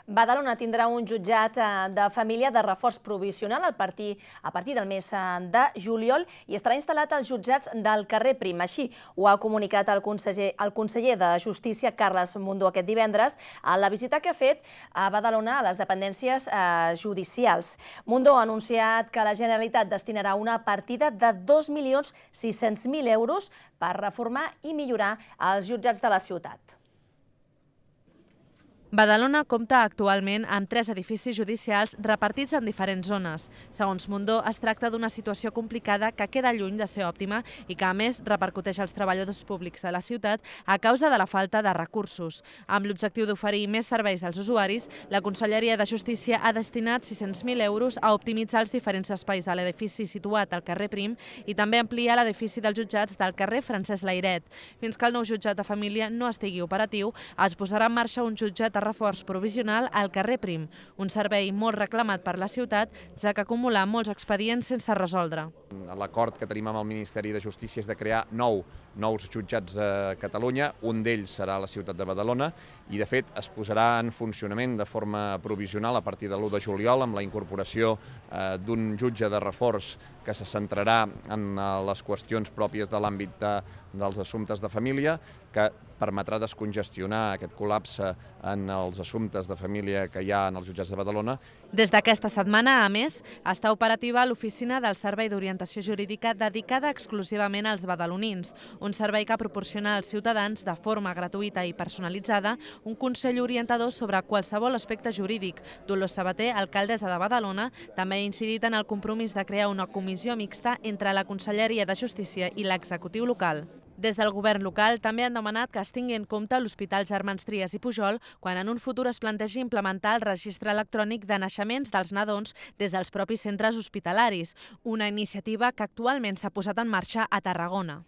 Badalona tindrà un jutjat de família de reforç provisional a partir del mes de juliol i estarà instal·lat als jutjats del carrer Prim. Així ho ha comunicat el conseller de Justícia, Carles Mundó, aquest divendres, a la visita que ha fet a Badalona a les dependències judicials. Mundó ha anunciat que la Generalitat destinarà una partida de 2.600.000 euros per reformar i millorar els jutjats de la ciutat. Badalona compta actualment amb 3 edificis judicials repartits en diferents zones. Segons Mundó, es tracta d'una situació complicada que queda lluny de ser òptima i que, a més, repercuteix als treballadors públics de la ciutat a causa de la falta de recursos. Amb l'objectiu d'oferir més serveis als usuaris, la Conselleria de Justícia ha destinat 600.000 euros a optimitzar els diferents espais de l'edifici situat al carrer Prim i també ampliar l'edifici dels jutjats del carrer Francesc Layret. Fins que el nou jutjat de família no estigui operatiu, es posarà en marxa un jutjat de reforç provisional al carrer Prim, un servei molt reclamat per la ciutat, ja que acumula molts expedients sense resoldre. L'acord que tenim amb el Ministeri de Justícia és de crear nous jutjats a Catalunya, un d'ells serà a la ciutat de Badalona i, de fet, es posarà en funcionament de forma provisional a partir de l'1 de juliol amb la incorporació d'un jutge de reforç que se centrarà en les qüestions pròpies de l'àmbit dels assumptes de família, que permetrà descongestionar aquest col·lapse en els assumptes de família que hi ha en els jutjats de Badalona. Des d'aquesta setmana, a més, està operativa l'oficina del Servei d'Orientació Jurídica dedicada exclusivament als badalonins, un servei que proporciona als ciutadans de forma gratuïta i personalitzada un consell orientador sobre qualsevol aspecte jurídic. Dolors Sabater, alcaldessa de Badalona, també ha incidit en el compromís de crear una comissió mixta entre la Conselleria de Justícia i l'executiu local. Des del govern local també han demanat que es tingui en compte l'Hospital Germans Trias i Pujol quan en un futur es plantegi implementar el registre electrònic de naixements dels nadons des dels propis centres hospitalaris, una iniciativa que actualment s'ha posat en marxa a Tarragona.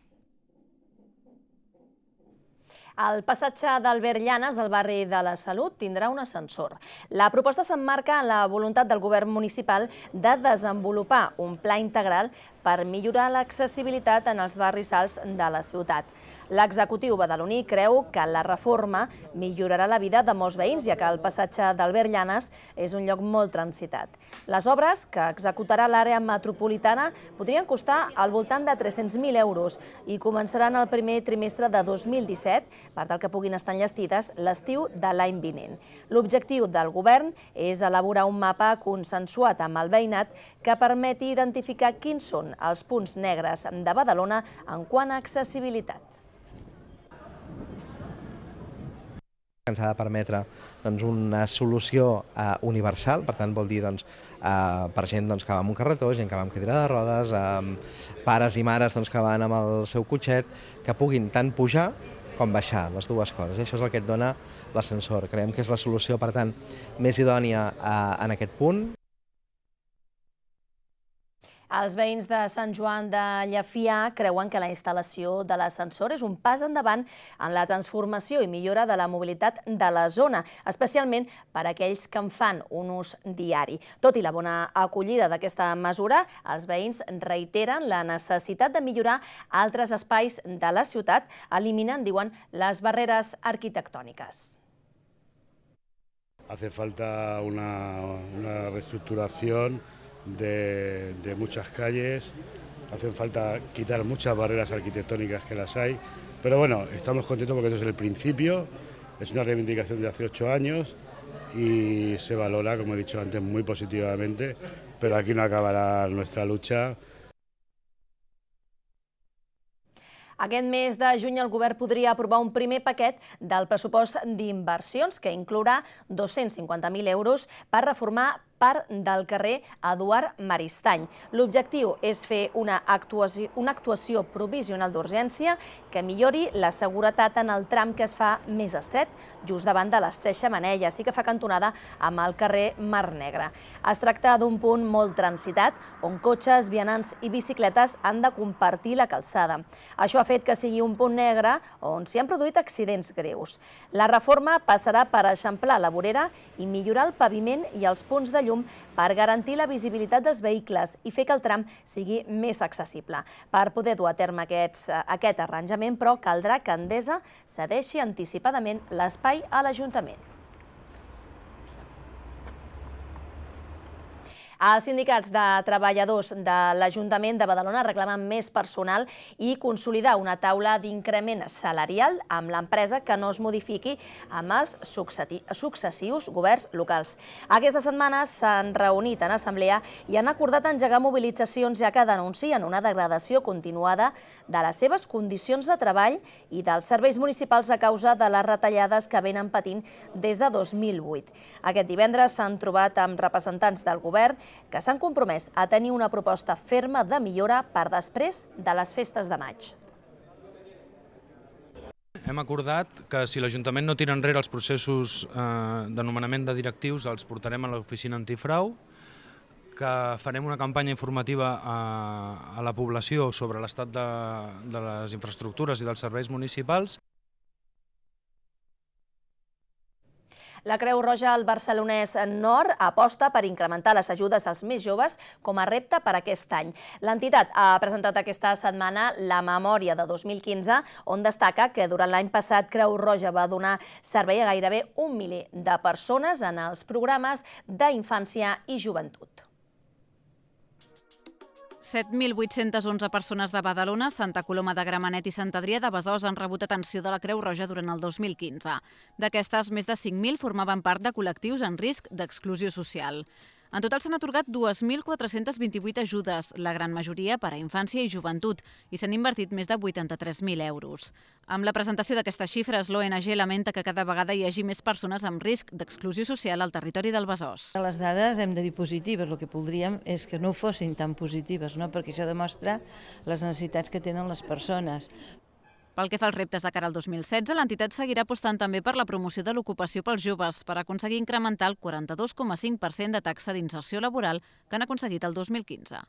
El passatge d'Albert Llanas, al barri de la Salut, tindrà un ascensor. La proposta s'emmarca en la voluntat del govern municipal de desenvolupar un pla integral per millorar l'accessibilitat en els barris alts de la ciutat. L'executiu badaloní creu que la reforma millorarà la vida de molts veïns, ja que el passatge d'Albert Llanas és un lloc molt transitat. Les obres que executarà l'àrea metropolitana podrien costar al voltant de 300.000 euros i començaran el primer trimestre de 2017, per tal que puguin estar enllestides l'estiu de l'any vinent. L'objectiu del govern és elaborar un mapa consensuat amb el veïnat que permeti identificar quins són els punts negres de Badalona en quant a accessibilitat. Ens ha de permetre una solució universal, per tant vol dir per gent que va amb un carretó, gent que va amb cadira de rodes, pares i mares que van amb el seu cotxet, que puguin tant pujar com baixar, les dues coses. Això és el que et dona l'ascensor. Creiem que és la solució, per tant, més idònia en aquest punt. Els veïns de Sant Joan de Llefià creuen que la instal·lació de l'ascensor és un pas endavant en la transformació i millora de la mobilitat de la zona, especialment per a aquells que en fan un ús diari. Tot i la bona acollida d'aquesta mesura, els veïns reiteren la necessitat de millorar altres espais de la ciutat, eliminant, diuen, les barreres arquitectòniques. Hace falta una reestructuración de muchas calles, hacen falta quitar muchas barreras arquitectónicas que las hay, pero bueno, estamos contentos porque esto es el principio, es una reivindicación de hace 8 años y se valora, como he dicho antes, muy positivamente, pero aquí no acabará nuestra lucha. Aquest mes de juny el govern podria aprovar un primer paquet del pressupost d'inversions que inclourà 250.000 euros per reformar part del carrer Eduard Maristany. L'objectiu és fer una actuació provisional d'urgència que millori la seguretat en el tram que es fa més estret, just davant de les Tres Xemeneies, i que fa cantonada amb el carrer Mar Negre. Es tracta d'un punt molt transitat, on cotxes, vianants i bicicletes han de compartir la calçada. Això ha fet que sigui un punt negre on s'hi han produït accidents greus. La reforma passarà per eixamplar la vorera i millorar el paviment i els punts de llum per garantir la visibilitat dels vehicles i fer que el tram sigui més accessible. Per poder dur a terme aquest arranjament, però, caldrà que Endesa cedeixi anticipadament l'espai a l'Ajuntament. Els sindicats de treballadors de l'Ajuntament de Badalona reclamen més personal i consolidar una taula d'increment salarial amb l'empresa que no es modifiqui amb els successius governs locals. Aquesta setmana s'han reunit en assemblea i han acordat engegar mobilitzacions, ja que denuncien una degradació continuada de les seves condicions de treball i dels serveis municipals a causa de les retallades que venen patint des de 2008. Aquest divendres s'han trobat amb representants del govern que s'han compromès a tenir una proposta ferma de millora per després de les festes de maig. Hem acordat que si l'Ajuntament no tira enrere els processos de nomenament de directius, els portarem a l'oficina antifrau, que farem una campanya informativa a la població sobre l'estat de les infraestructures i dels serveis municipals. La Creu Roja al Barcelonès Nord aposta per incrementar les ajudes als més joves com a repte per aquest any. L'entitat ha presentat aquesta setmana la memòria de 2015, on destaca que durant l'any passat Creu Roja va donar servei a gairebé 1 miler de persones en els programes d'infància i joventut. 7.811 persones de Badalona, Santa Coloma de Gramenet i Sant Adrià de Besòs han rebut atenció de la Creu Roja durant el 2015. D'aquestes, més de 5.000 formaven part de col·lectius en risc d'exclusió social. En total s'han atorgat 2.428 ajudes, la gran majoria per a infància i joventut, i s'han invertit més de 83.000 euros. Amb la presentació d'aquestes xifres, l'ONG lamenta que cada vegada hi hagi més persones amb risc d'exclusió social al territori del Besòs. Les dades hem de dir positives, el que voldríem és que no fossin tan positives, perquè això demostra les necessitats que tenen les persones. Pel que fa als reptes de cara al 2016, l'entitat seguirà apostant també per la promoció de l'ocupació pels joves per aconseguir incrementar el 42,5% de taxa d'inserció laboral que han aconseguit el 2015.